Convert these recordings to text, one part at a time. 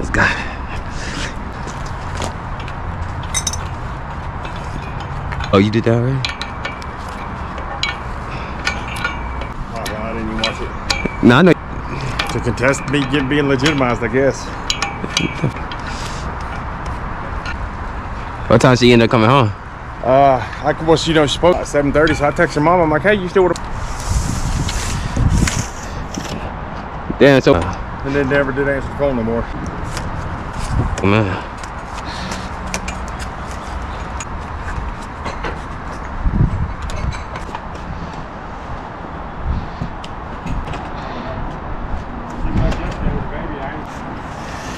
Let's go. Oh, you did that already? Oh, well, I didn't even watch it. No, I know. To contest me being legitimized, I guess. What time she ended up coming home? Well, she spoke at 7:30, so I texted her mom. I'm like, hey, you still would have. Damn, so. And then never did answer the phone no more. Man.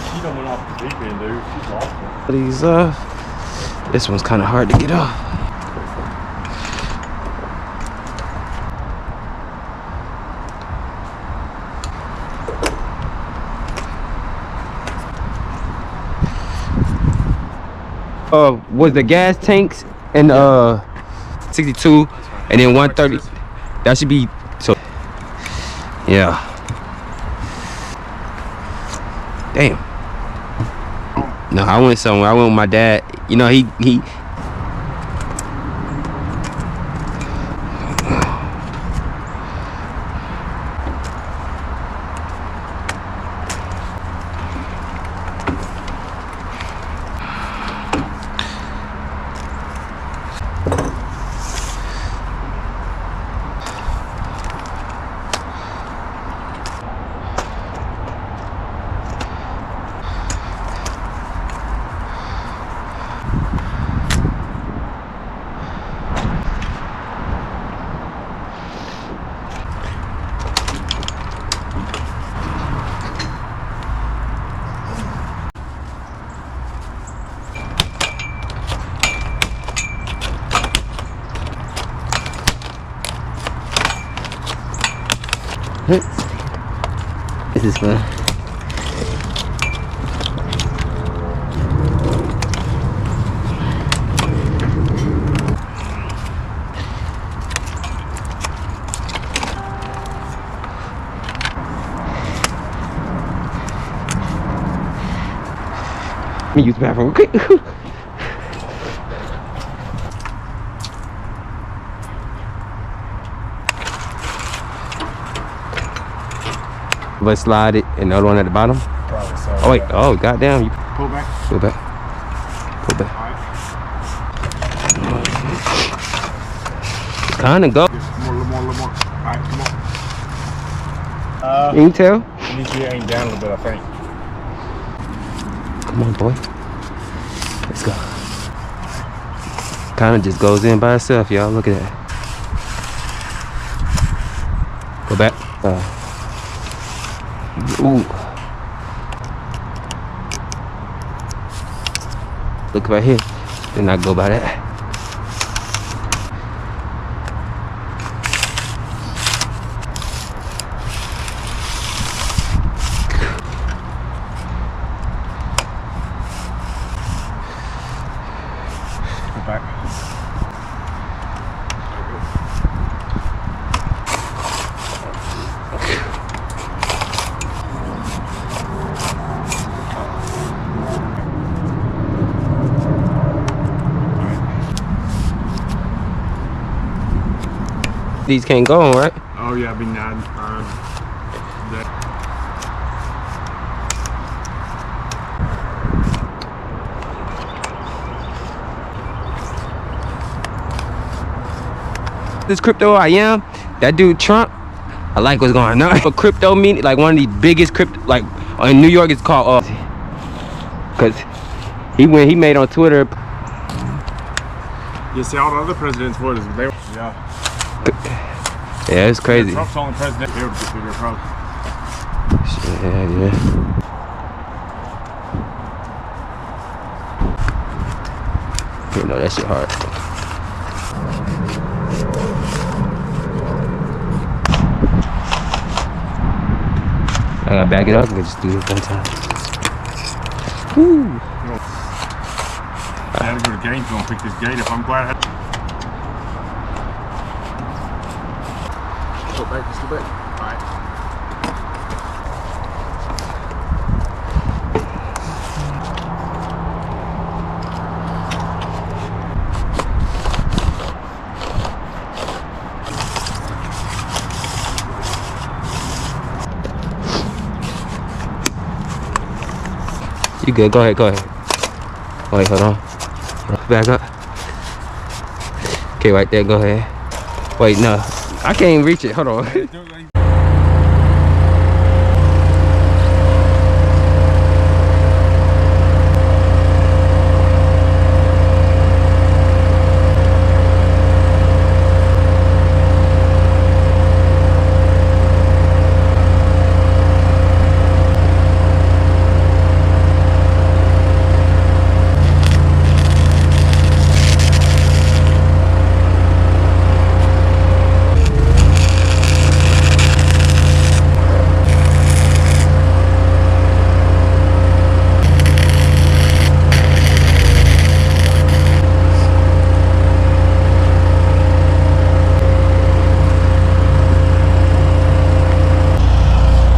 She done went off the deep end, dude. She's awful. These this one's kind of hard to get off. Was the gas tanks and 62 and then 130? That should be so. Yeah. Damn. No, I went somewhere. I went with my dad. You know, he this is fun. Let me use the bathroom real quick. But slide it and the other one at the bottom. Probably so. Oh wait, oh goddamn, you Pull back. pull back. Pull back. Alright. Kinda go. A little more. Alright, come on. You can tell. You need to aim down a little bit, I think. Come on, boy. Let's go. Kinda just goes in by itself, y'all. Look at that. Go back. Ooh. Look right here. Then I go by that. Go back. These can't go on, right? Oh yeah, I've been nodding. This crypto I am, that dude Trump, I like what's going on. For crypto meeting, like one of the biggest crypto, like in New York, it's called cause he made on Twitter. You see, all the other presidents were, they were, yeah. Yeah, it's crazy. Trump's only president, they would get bigger probably. Yeah. You know that shit hard. I gotta back it up and just do it one time. Woo! I had to go to Gainesville and pick this gate up. I'm glad I had to. Go back, just go back. Alright. You good? Go ahead. Go ahead. Wait, hold on. Back up. Okay, right there. Go ahead. Wait, no. I can't even reach it. Hold on.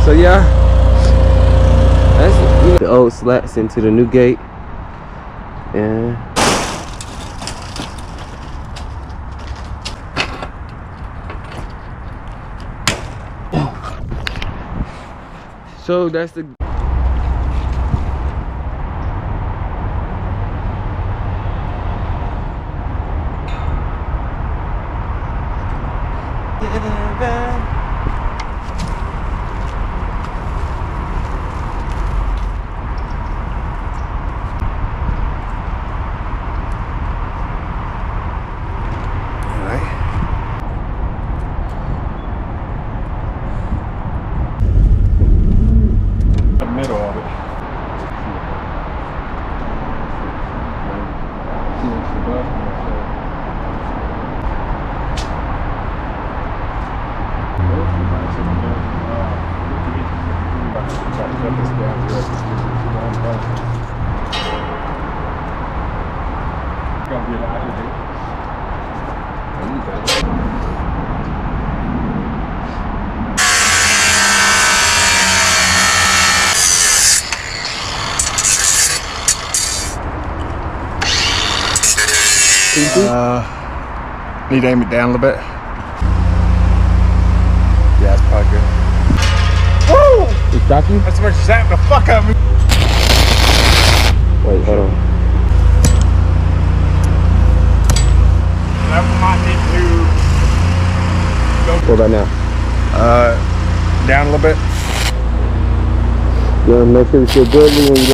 So yeah, that's the old slats into the new gate. And so that's the middle of it. Need to aim it down a little bit. Yeah, that's probably good. Woo! You stop you? That's what zapped the fuck out of me. Wait, hold on. That might need to What about now? down a little bit. You wanna make sure it's still good when you get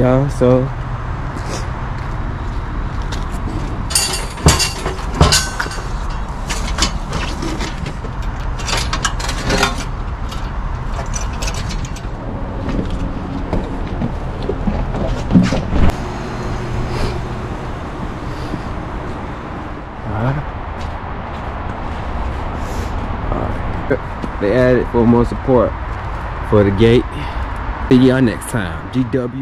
y'all, so they added for more support for the gate. See y'all next time. GW.